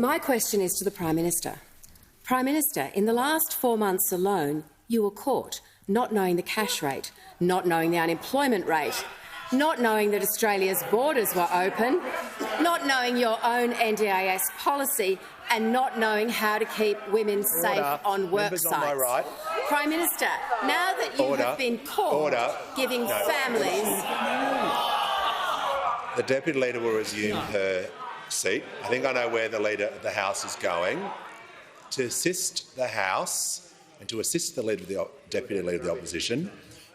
My question is to the Prime Minister. Prime Minister, in the last 4 months alone, you were caught not knowing the cash rate, not knowing the unemployment rate, not knowing that Australia's borders were open, not knowing your own NDIS policy, and not knowing how to keep women safe on work sites. Right. Prime Minister, now that you have been caught giving families— The Deputy Leader will resume her seat. I think I know where the Leader of the House is going. To assist the House and to assist the Deputy Leader of the Opposition,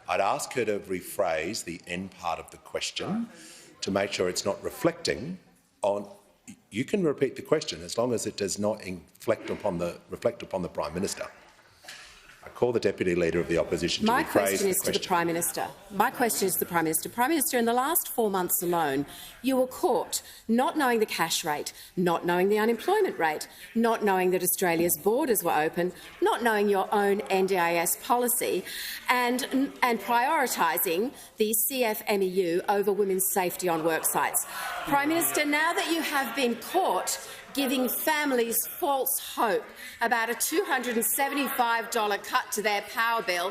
I'd ask her to rephrase the end part of the question to make sure it's not reflecting on— you can repeat the question as long as it does not reflect upon the Prime Minister. I call the Deputy Leader of the Opposition to rephrase the question. My question is to the Prime Minister. My question is to the Prime Minister. Prime Minister, in the last 4 months alone, you were caught not knowing the cash rate, not knowing the unemployment rate, not knowing that Australia's borders were open, not knowing your own NDIS policy, and prioritising the CFMEU over women's safety on work sites. Prime Minister, now that you have been caught giving families false hope about a $275 cut to their power bill,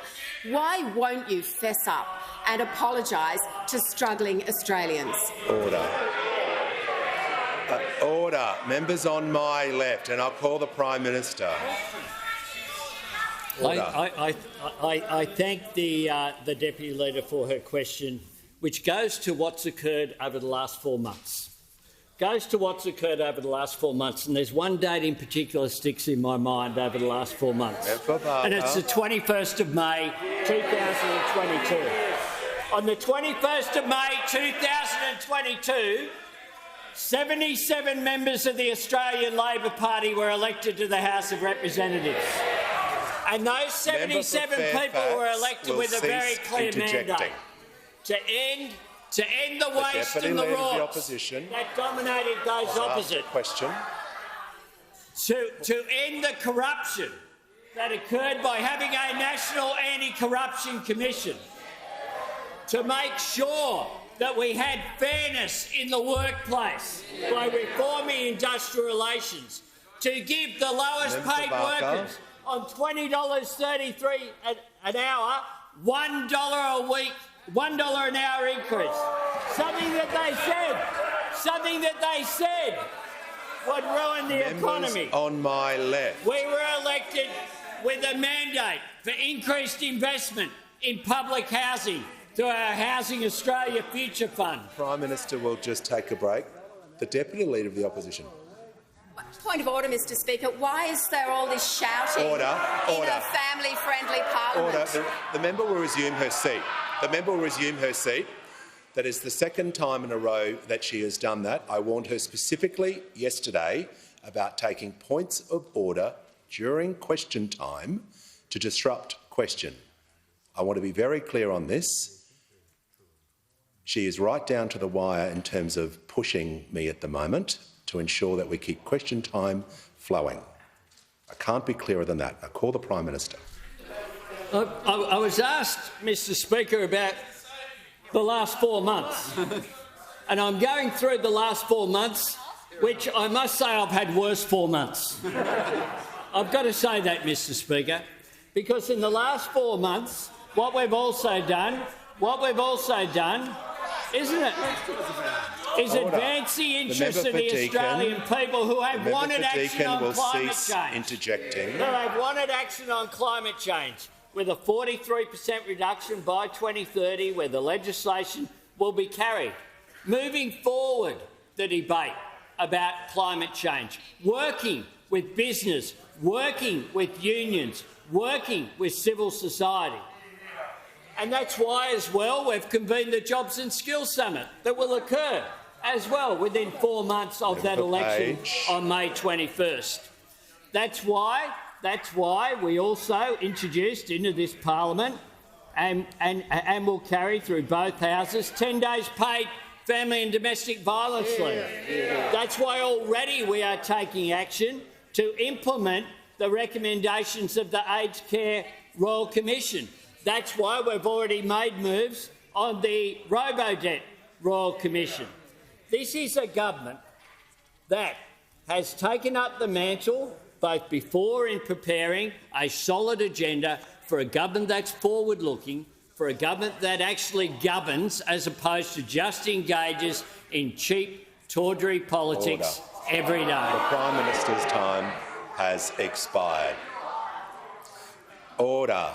why won't you fess up and apologise to struggling Australians? Order. Order. Members on my left, and I'll call the Prime Minister. I thank the Deputy Leader for her question, which goes to what's occurred over the last 4 months. And there's one date in particular sticks in my mind over the last 4 months, and it's the 21st of May 2022. On the 21st of May 2022, 77 members of the Australian Labor Party were elected to the House of Representatives. And those 77 people were elected with a very clear mandate to end the waste and the rorts that dominated those opposite. To end the corruption that occurred by having a national anti-corruption commission. To make sure that we had fairness in the workplace by reforming industrial relations. To give the lowest paid workers on $20.33 an hour, $1 a week, $1 an hour increase. Something that they said would ruin the economy. On my left. We were elected with a mandate for increased investment in public housing through our Housing Australia Future Fund. Prime Minister will just take a break. The Deputy Leader of the Opposition. Point of order, Mr Speaker. Why is there all this shouting in a family-friendly parliament? The member will resume her seat. That is the second time in a row that she has done that. I warned her specifically yesterday about taking points of order during question time to disrupt question. I want to be very clear on this. She is right down to the wire in terms of pushing me at the moment to ensure that we keep question time flowing. I can't be clearer than that. I call the Prime Minister. I was asked, Mr Speaker, about the last 4 months, and I'm going through the last 4 months, which I must say I've had worse 4 months. I've got to say that, Mr Speaker, because in the last 4 months, what we've also done, isn't it, is advance the interests of the Australian people who have wanted action on climate change. With a 43% reduction by 2030, where the legislation will be carried. Moving forward the debate about climate change, working with business, working with unions, working with civil society. And that's why, as well, we've convened the Jobs and Skills Summit that will occur, as well, within 4 months of that election on May 21st. That's why we also introduced into this parliament and will carry through both houses 10 days paid family and domestic violence leave. That's why already we are taking action to implement the recommendations of the Aged Care Royal Commission. That's why we've already made moves on the Robo-Debt Royal Commission. This is a government that has taken up the mantle, both before and preparing a solid agenda for a government that's forward-looking, for a government that actually governs as opposed to just engages in cheap, tawdry politics every day. The Prime Minister's time has expired. Order.